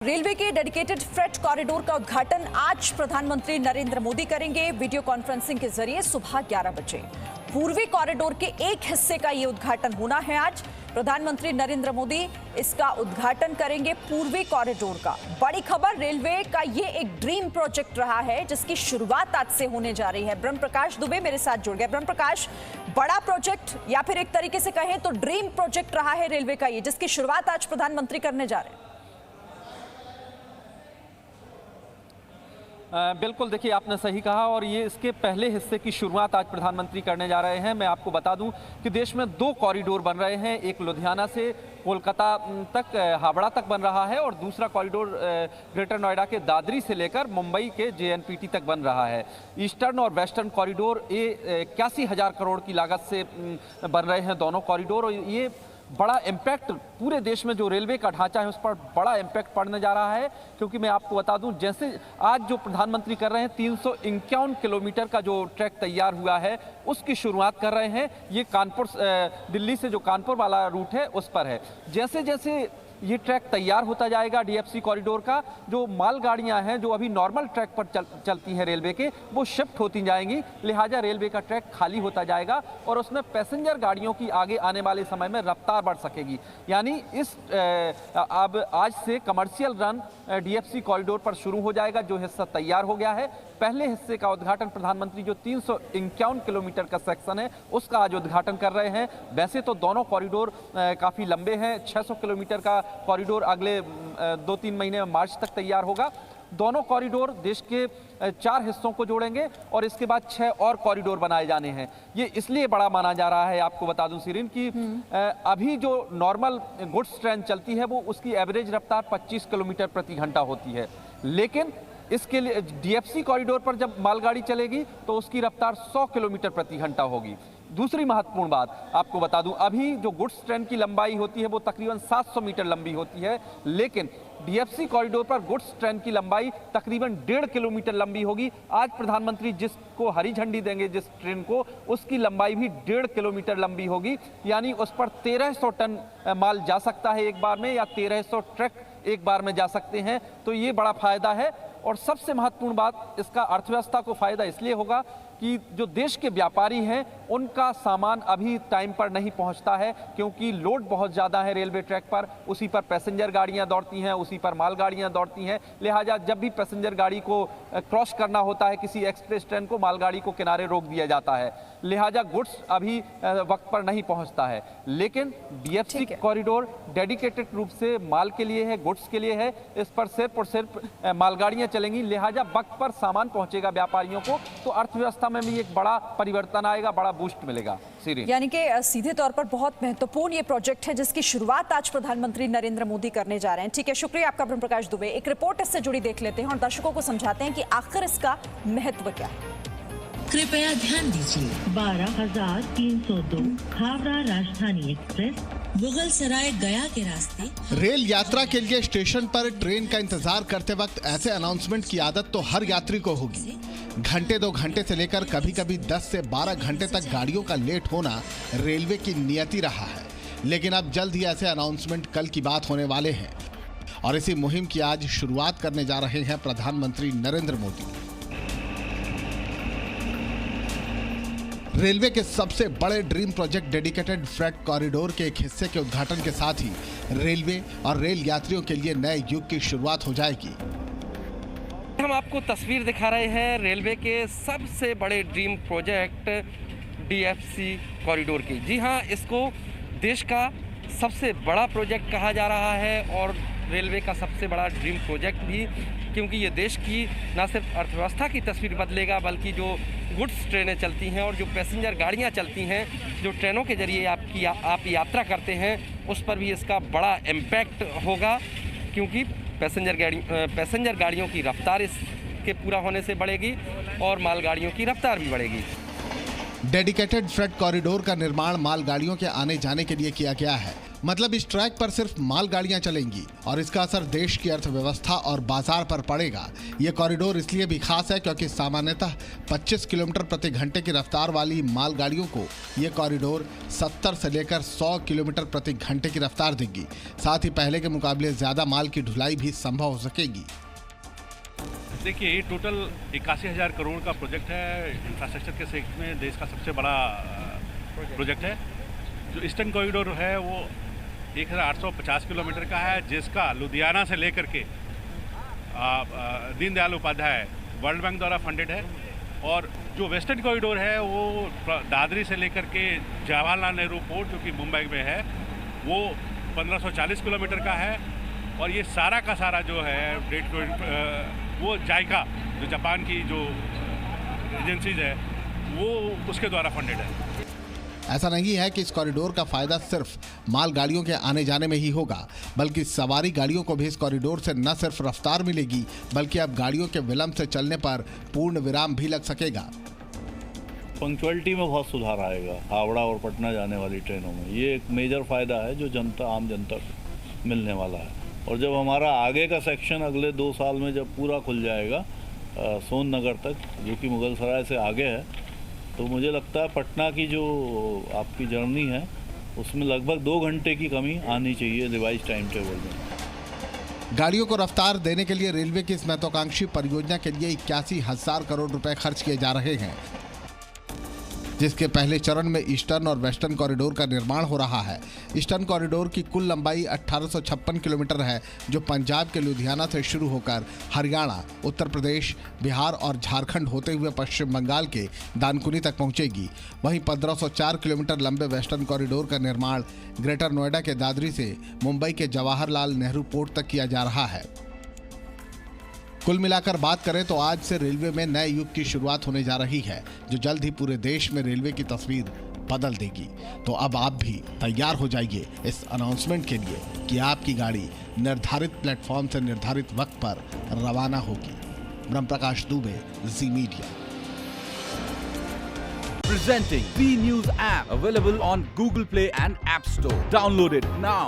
Railway के dedicated freight corridor का उद्घाटन आज प्रधानमंत्री नरेंद्र मोदी करेंगे वीडियो कॉन्फ्रेंसिंग के जरिए सुबह 11 बजे। पूर्वी कॉरिडोर के एक हिस्से का ये उद्घाटन होना है। आज प्रधानमंत्री नरेंद्र मोदी इसका उद्घाटन करेंगे। पूर्वी कॉरिडोर का बड़ी खबर, रेलवे का ये एक ड्रीम प्रोजेक्ट रहा है जिसकी शुरुआत आज से होने जा रही है। ब्रह्म प्रकाश दुबे मेरे साथ जुड़ गए। ब्रह्म प्रकाश, बड़ा प्रोजेक्ट या फिर एक तरीके से कहें तो ड्रीम प्रोजेक्ट रहा है रेलवे का ये, जिसकी शुरुआत आज प्रधानमंत्री करने जा रहे हैं। बिल्कुल, देखिए आपने सही कहा और ये इसके पहले हिस्से की शुरुआत आज प्रधानमंत्री करने जा रहे हैं। मैं आपको बता दूं कि देश में 2 कॉरिडोर बन रहे हैं। एक लुधियाना से कोलकाता तक, हावड़ा तक बन रहा है और दूसरा कॉरिडोर ग्रेटर नोएडा के दादरी से लेकर मुंबई के जेएनपीटी तक बन रहा है। ईस्टर्न और वेस्टर्न कॉरिडोर ये 81,000 करोड़ की लागत से बन रहे हैं दोनों कॉरिडोर। और ये बड़ा इम्पैक्ट पूरे देश में जो रेलवे का ढांचा है उस पर बड़ा इम्पैक्ट पड़ने जा रहा है, क्योंकि मैं आपको बता दूं जैसे आज जो प्रधानमंत्री कर रहे हैं 351 किलोमीटर का जो ट्रैक तैयार हुआ है उसकी शुरुआत कर रहे हैं। ये कानपुर दिल्ली से जो कानपुर वाला रूट है उस पर है। जैसे जैसे ये ट्रैक तैयार होता जाएगा डीएफसी कॉरिडोर का, जो मालगाड़ियां हैं जो अभी नॉर्मल ट्रैक पर चलती हैं रेलवे के, वो शिफ्ट होती जाएंगी। लिहाजा रेलवे का ट्रैक खाली होता जाएगा और उसमें पैसेंजर गाड़ियों की आगे आने वाले समय में रफ्तार बढ़ सकेगी। यानी इस अब आज से कमर्शियल रन डीएफसी कॉरिडोर पर शुरू हो जाएगा। जो हिस्सा तैयार हो गया है, पहले हिस्से का उद्घाटन प्रधानमंत्री जो 351 किलोमीटर का सेक्शन है उसका आज उद्घाटन कर रहे हैं। वैसे तो दोनों कॉरिडोर काफ़ी लंबे हैं। 600 किलोमीटर का कॉरिडोर अगले 2-3 महीने में मार्च तक तैयार होगा। दोनों कॉरिडोर देश के 4 हिस्सों को जोड़ेंगे और इसके बाद 6 और कॉरिडोर बनाए जाने हैं। ये इसलिए बड़ा माना जा रहा है, आपको बता दूं सीरीन कि अभी जो नॉर्मल गुड्स ट्रेन चलती है वो उसकी एवरेज रफ्तार 25 किलोमीटर प्रति घंटा होती है, लेकिन इसके लिए डीएफसी कॉरिडोर पर जब मालगाड़ी चलेगी तो उसकी रफ्तार 100 किलोमीटर प्रति घंटा होगी। दूसरी महत्वपूर्ण बात आपको बता दूं, अभी जो गुड्स ट्रेन की लंबाई होती है वो तकरीबन 700 मीटर लंबी होती है, लेकिन डीएफसी कॉरिडोर पर गुड्स ट्रेन की लंबाई तकरीबन 1.5 किलोमीटर लंबी होगी। आज प्रधानमंत्री जिसको हरी झंडी देंगे जिस ट्रेन को, उसकी लंबाई भी 1.5 किलोमीटर लंबी होगी। यानी उस पर 1300 टन माल जा सकता है एक बार में, या 1300 ट्रक एक बार में जा सकते हैं। तो ये बड़ा फायदा है। और सबसे महत्वपूर्ण बात, इसका अर्थव्यवस्था को फायदा इसलिए होगा कि जो देश के व्यापारी हैं उनका सामान अभी टाइम पर नहीं पहुंचता है, क्योंकि लोड बहुत ज़्यादा है रेलवे ट्रैक पर। उसी पर पैसेंजर गाड़ियां दौड़ती हैं, उसी पर माल गाड़ियां दौड़ती हैं। लिहाजा जब भी पैसेंजर गाड़ी को क्रॉस करना होता है किसी एक्सप्रेस ट्रेन को, मालगाड़ी को किनारे रोक दिया जाता है। लिहाजा गुड्स अभी वक्त पर नहीं पहुँचता है। लेकिन डीएफसी कॉरिडोर डेडिकेटेड रूप से माल के लिए है, गुड्स के लिए है। इस पर सिर्फ और सिर्फ मालगाड़ियाँ चलेंगी। लिहाजा वक्त पर सामान पहुँचेगा व्यापारियों को, तो अर्थव्यवस्था में भी एक बड़ा परिवर्तन आएगा, बड़ा बूस्ट मिलेगा। यानी कि सीधे तौर पर बहुत महत्वपूर्ण ये प्रोजेक्ट है जिसकी शुरुआत आज प्रधानमंत्री नरेंद्र मोदी करने जा रहे हैं। ठीक है, शुक्रिया आपका ब्रह्म प्रकाश दुबे। एक रिपोर्ट इससे जुड़ी देख लेते हैं और दर्शकों को समझाते हैं कि आखिर इसका महत्व क्या है। कृपया ध्यान दीजिए, 12,302 हावड़ा राजधानी एक्सप्रेस मुगल सराय गया के रास्ते। रेल यात्रा के लिए स्टेशन पर ट्रेन का इंतजार करते वक्त ऐसे अनाउंसमेंट की आदत तो हर यात्री को होगी। घंटे 2 घंटे से लेकर कभी कभी 10 से 12 घंटे तक गाड़ियों का लेट होना रेलवे की नियति रहा है। लेकिन अब जल्द ही ऐसे अनाउंसमेंट कल की बात होने वाले हैं और इसी मुहिम की आज शुरुआत करने जा रहे हैं प्रधानमंत्री नरेंद्र मोदी। रेलवे के सबसे बड़े dream project dedicated freight corridor के एक हिस्से के उद्घाटन के साथ ही रेलवे और रेल यात्रियों के लिए नए युग की शुरुआत हो जाएगी। हम आपको तस्वीर दिखा रहे हैं रेलवे के सबसे बड़े ड्रीम प्रोजेक्ट डीएफसी कॉरिडोर की। जी हाँ, इसको देश का सबसे बड़ा प्रोजेक्ट कहा जा रहा है और रेलवे का सबसे बड़ा ड्रीम प्रोजेक्ट भी, क्योंकि ये देश की न सिर्फ अर्थव्यवस्था की तस्वीर बदलेगा, बल्कि जो गुड्स ट्रेनें चलती हैं और जो पैसेंजर गाड़ियां चलती हैं, जो ट्रेनों के जरिए आप यात्रा करते हैं, उस पर भी इसका बड़ा इम्पैक्ट होगा। क्योंकि पैसेंजर गाड़ियों की रफ्तार इसके पूरा होने से बढ़ेगी और मालगाड़ियों की रफ्तार भी बढ़ेगी। डेडिकेटेड फ्रेट कॉरिडोर का निर्माण मालगाड़ियों के आने जाने के लिए किया गया है मतलब इस ट्रैक पर सिर्फ मालगाड़ियां चलेंगी और इसका असर देश की अर्थव्यवस्था और बाजार पर पड़ेगा। ये कॉरिडोर इसलिए भी खास है क्योंकि सामान्यतः 25 किलोमीटर प्रति घंटे की रफ्तार वाली मालगाड़ियों को ये कॉरिडोर 70 से लेकर 100 किलोमीटर प्रति घंटे की रफ्तार देगी। साथ ही पहले के मुकाबले ज्यादा माल की ढुलाई भी संभव हो सकेगी। देखिए, ये टोटल 81,000 करोड़ का प्रोजेक्ट है। इंफ्रास्ट्रक्चर के सेक्टर में देश का सबसे बड़ा प्रोजेक्ट है। जो ईस्टर्न कॉरिडोर है वो 1850 किलोमीटर का है, जिसका लुधियाना से लेकर के दीनदयाल उपाध्याय वर्ल्ड बैंक द्वारा फंडेड है। और जो वेस्टर्न कॉरिडोर है वो दादरी से लेकर के जवाहरलाल नेहरू पोर्ट, जो कि मुंबई में है, वो 1540 किलोमीटर का है। और ये सारा का सारा जो है वो जायका, जो जापान की जो एजेंसीज है, वो उसके द्वारा फंडेड है। ऐसा नहीं है कि इस कॉरिडोर का फायदा सिर्फ मालगाड़ियों के आने जाने में ही होगा, बल्कि सवारी गाड़ियों को भी इस कॉरिडोर से न सिर्फ रफ्तार मिलेगी, बल्कि अब गाड़ियों के विलंब से चलने पर पूर्ण विराम भी लग सकेगा। पंक्चुअलिटी में बहुत सुधार आएगा हावड़ा और पटना जाने वाली ट्रेनों में। ये एक मेजर फायदा है जो आम जनता को मिलने वाला है। और जब हमारा आगे का सेक्शन अगले 2 साल में जब पूरा खुल जाएगा सोन नगर तक, जो कि मुगल सराय से आगे है, तो मुझे लगता है पटना की जो आपकी जर्नी है उसमें लगभग 2 घंटे की कमी आनी चाहिए रिवाइज टाइम टेबल में। गाड़ियों को रफ्तार देने के लिए रेलवे की इस महत्वाकांक्षी परियोजना के लिए 81,000 करोड़ रुपए खर्च किए जा रहे हैं, जिसके पहले चरण में ईस्टर्न और वेस्टर्न कॉरिडोर का निर्माण हो रहा है। ईस्टर्न कॉरिडोर की कुल लंबाई 1856 किलोमीटर है, जो पंजाब के लुधियाना से शुरू होकर हरियाणा, उत्तर प्रदेश, बिहार और झारखंड होते हुए पश्चिम बंगाल के दानकुनी तक पहुंचेगी। वहीं 1504 किलोमीटर लंबे वेस्टर्न कॉरिडोर का निर्माण ग्रेटर नोएडा के दादरी से मुंबई के जवाहरलाल नेहरू पोर्ट तक किया जा रहा है। कुल मिलाकर बात करें तो आज से रेलवे में नए युग की शुरुआत होने जा रही है, जो जल्द ही पूरे देश में रेलवे की तस्वीर बदल देगी। तो अब आप भी तैयार हो जाइए इस अनाउंसमेंट के लिए कि आपकी गाड़ी निर्धारित प्लेटफॉर्म से निर्धारित वक्त पर रवाना होगी। ब्रह्म प्रकाश दुबे, जी media. Presenting B News app, available on Google Play and App Store. Download it now.